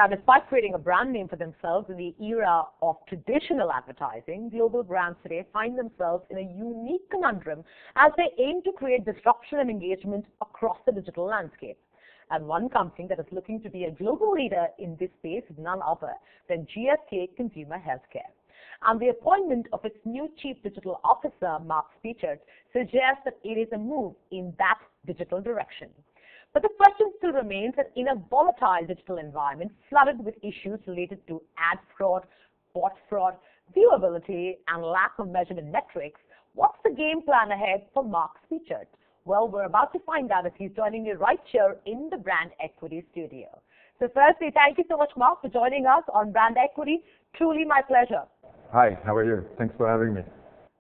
Now, despite creating a brand name for themselves in the era of traditional advertising, global brands today find themselves in a unique conundrum as they aim to create disruption and engagement across the digital landscape. And one company that is looking to be a global leader in this space is none other than GSK Consumer Healthcare. And the appointment of its new Chief Digital Officer, Marc Speichert, suggests that it is a move in that digital direction. But the question still remains that in a volatile digital environment flooded with issues related to ad fraud, bot fraud, viewability, and lack of measurement metrics, what's the game plan ahead for Marc Speichert? Well, we're about to find out as he's joining me right here in the Brand Equity studio. So firstly, thank you so much, Marc, for joining us on Brand Equity. Truly my pleasure. Hi, how are you? Thanks for having me.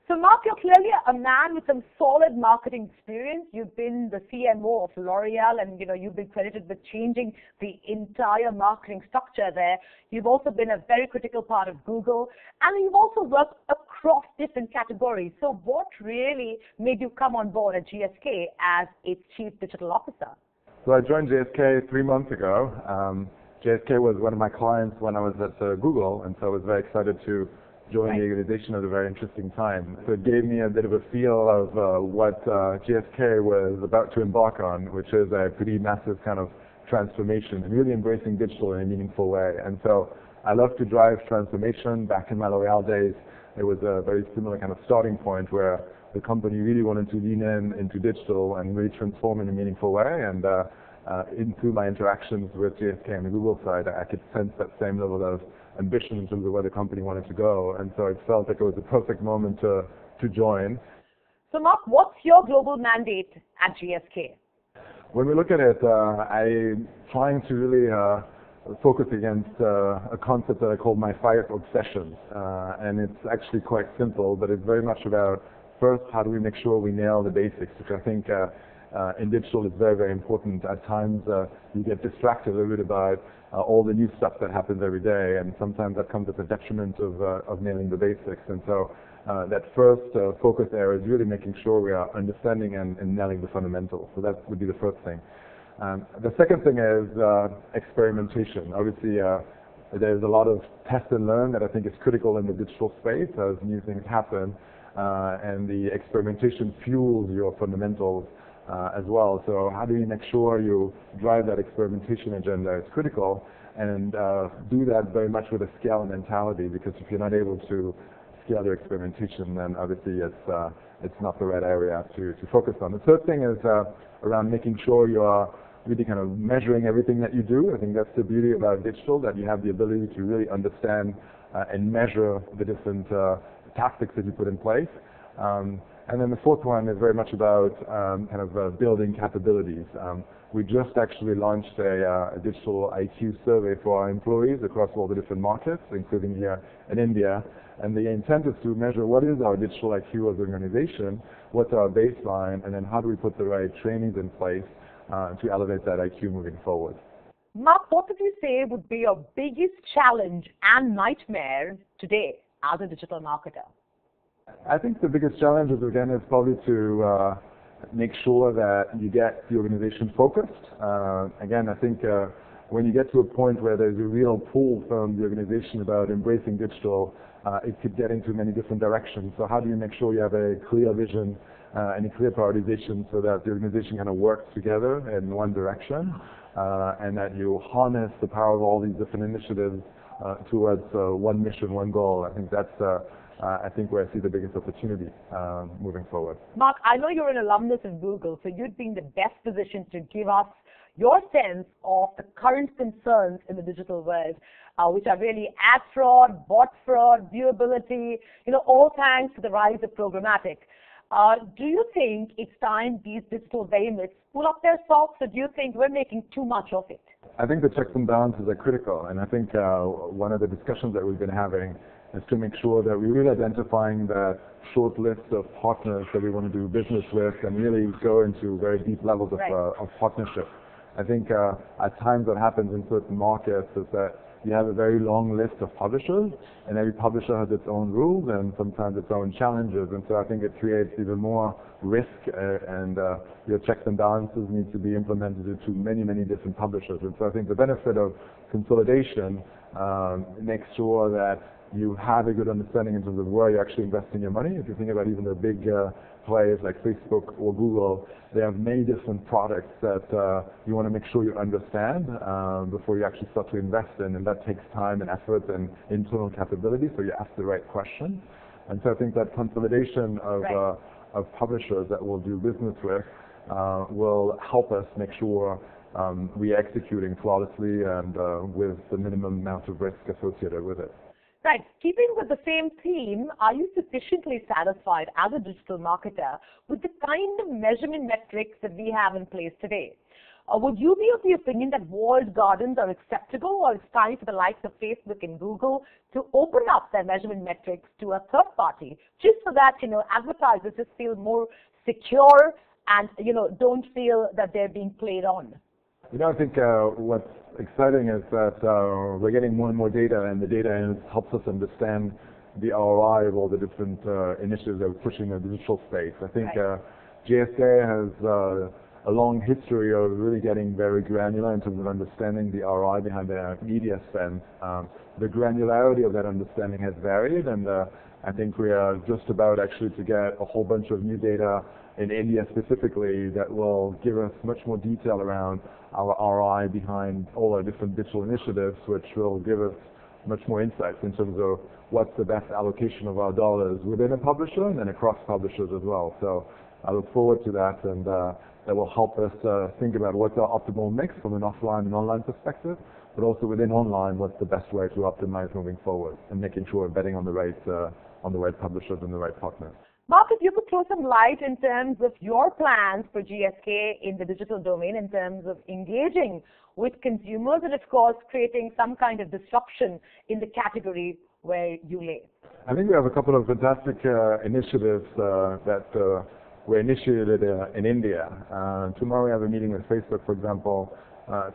So, Marc, you're clearly a man with some solid marketing experience. You've been the CMO of L'Oreal, and you've been credited with changing the entire marketing structure there. You've also been a very critical part of Google, and you've also worked across different categories. So, what really made you come on board at GSK as its Chief Digital Officer? So, I joined GSK 3 months ago. GSK was one of my clients when I was at Google, and so I was very excited to join the organization at a very interesting time. So it gave me a bit of a feel of what GSK was about to embark on, which is a pretty massive kind of transformation and really embracing digital in a meaningful way. And so I love to drive transformation. Back in my L'Oreal days, it was a very similar kind of starting point where the company really wanted to lean into digital and really transform in a meaningful way. And into my interactions with GSK on the Google side, I could sense that same level of ambition in terms of where the company wanted to go, and so it felt like it was the perfect moment to join. So, Marc, what's your global mandate at GSK? When we look at it, I'm trying to really focus against a concept that I call my 5 obsessions, and it's actually quite simple, but it's very much about, first, how do we make sure we nail the basics, which I think in digital is very, very important. At times you get distracted a little bit about all the new stuff that happens every day, and sometimes that comes at the detriment of nailing the basics. And so that first focus area is really making sure we are understanding and nailing the fundamentals. So that would be the first thing. The second thing is experimentation. Obviously, there's a lot of test and learn that I think is critical in the digital space as new things happen, and the experimentation fuels your fundamentals as well. So how do you make sure you drive that experimentation agenda? It's critical, and do that very much with a scale mentality, because if you're not able to scale your experimentation, then obviously it's not the right area to focus on. The third thing is around making sure you are really kind of measuring everything that you do. I think that's the beauty about digital, that you have the ability to really understand and measure the different tactics that you put in place. And then the fourth one is very much about building capabilities. We just actually launched a digital IQ survey for our employees across all the different markets, including here in India. And the intent is to measure what is our digital IQ as an organization, what's our baseline, and then how do we put the right trainings in place to elevate that IQ moving forward. Marc, what would you say would be your biggest challenge and nightmare today as a digital marketer? I think the biggest challenge is, again, is probably to make sure that you get the organization focused. Again, I think when you get to a point where there's a real pull from the organization about embracing digital, it could get into many different directions. So how do you make sure you have a clear vision and a clear prioritization so that the organization kind of works together in one direction, and that you harness the power of all these different initiatives towards one mission, one goal? I think that's I think where I see the biggest opportunity moving forward. Marc, I know you're an alumnus of Google, so you'd be in the best position to give us your sense of the current concerns in the digital world, which are really ad fraud, bot fraud, viewability, all thanks to the rise of programmatic. Do you think it's time these digital behemoths pull up their socks, or do you think we're making too much of it? I think the checks and balances are critical, and I think one of the discussions that we've been having is to make sure that we're really identifying that short list of partners that we want to do business with and really go into very deep levels of partnership. I think at times what happens in certain markets is that you have a very long list of publishers, and every publisher has its own rules and sometimes its own challenges. And so I think it creates even more risk, and your checks and balances need to be implemented into many, many different publishers. And so I think the benefit of consolidation makes sure that you have a good understanding in terms of where you're actually investing your money. If you think about even the big players like Facebook or Google, they have many different products that you want to make sure you understand before you actually start to invest in, and that takes time and effort and internal capability, so you ask the right questions. And so I think that consolidation of publishers that we'll do business with will help us make sure we are executing flawlessly and with the minimum amount of risk associated with it. Right. Keeping with the same theme, are you sufficiently satisfied as a digital marketer with the kind of measurement metrics that we have in place today? Would you be of the opinion that walled gardens are acceptable, or it's time for the likes of Facebook and Google to open up their measurement metrics to a third party, just so that, advertisers just feel more secure and, don't feel that they're being played on? I think what's exciting is that we're getting more and more data, and the data helps us understand the ROI of all the different initiatives that we're pushing in the digital space. I think GSK has a long history of really getting very granular in terms of understanding the ROI behind their media spend. The granularity of that understanding has varied, and I think we are just about actually to get a whole bunch of new data in India specifically that will give us much more detail around our ROI behind all our different digital initiatives, which will give us much more insights in terms of what's the best allocation of our dollars within a publisher and then across publishers as well. So I look forward to that, and that will help us think about what's our optimal mix from an offline and online perspective, but also within online, what's the best way to optimize moving forward and making sure we're betting on the right publishers and the right partners. Marc, if you could throw some light in terms of your plans for GSK in the digital domain in terms of engaging with consumers and, of course, creating some kind of disruption in the category where you lay. I think we have a couple of fantastic initiatives that were initiated in India. Tomorrow we have a meeting with Facebook, for example,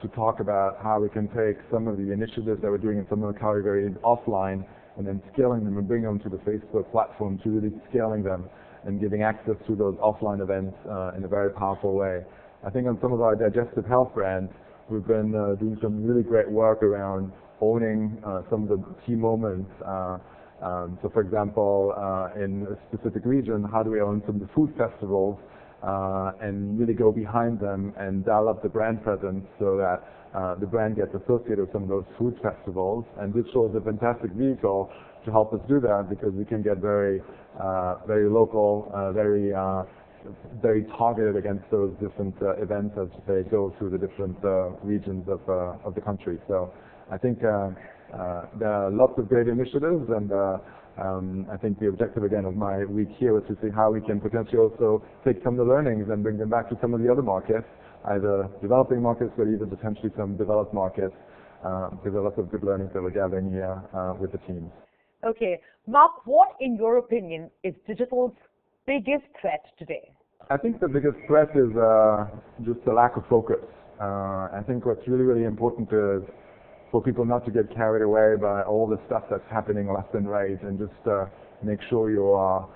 to talk about how we can take some of the initiatives that we're doing in some of the categories offline and then scaling them and bringing them to the Facebook platform, to really scaling them and giving access to those offline events in a very powerful way. I think on some of our digestive health brands, we've been doing some really great work around owning some of the key moments. So for example, in a specific region, how do we own some of the food festivals and really go behind them and dial up the brand presence so that the brand gets associated with some of those food festivals. And digital is a fantastic vehicle to help us do that, because we can get very local, very targeted against those different events as they go through the different regions of the country. So I think there are lots of great initiatives, and I think the objective again of my week here was to see how we can potentially also take some of the learnings and bring them back to some of the other markets, either developing markets or even potentially some developed markets, because there are lots of good learnings that we're gathering here with the teams. Okay. Marc, what, in your opinion, is digital's biggest threat today? I think the biggest threat is just the lack of focus. I think what's really, really important is for people not to get carried away by all the stuff that's happening left and right, and just make sure you are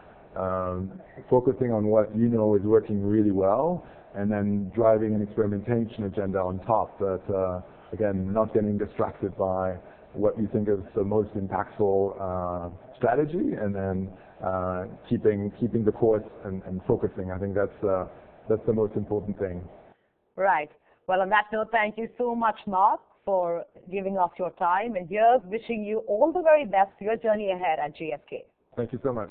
focusing on what you know is working really well, and then driving an experimentation agenda on top. But again, not getting distracted by what you think is the most impactful strategy, and then keeping the course and focusing. I think that's the most important thing. Right. Well, on that note, thank you so much, Marc, for giving us your time, and here's wishing you all the very best for your journey ahead at GSK. Thank you so much.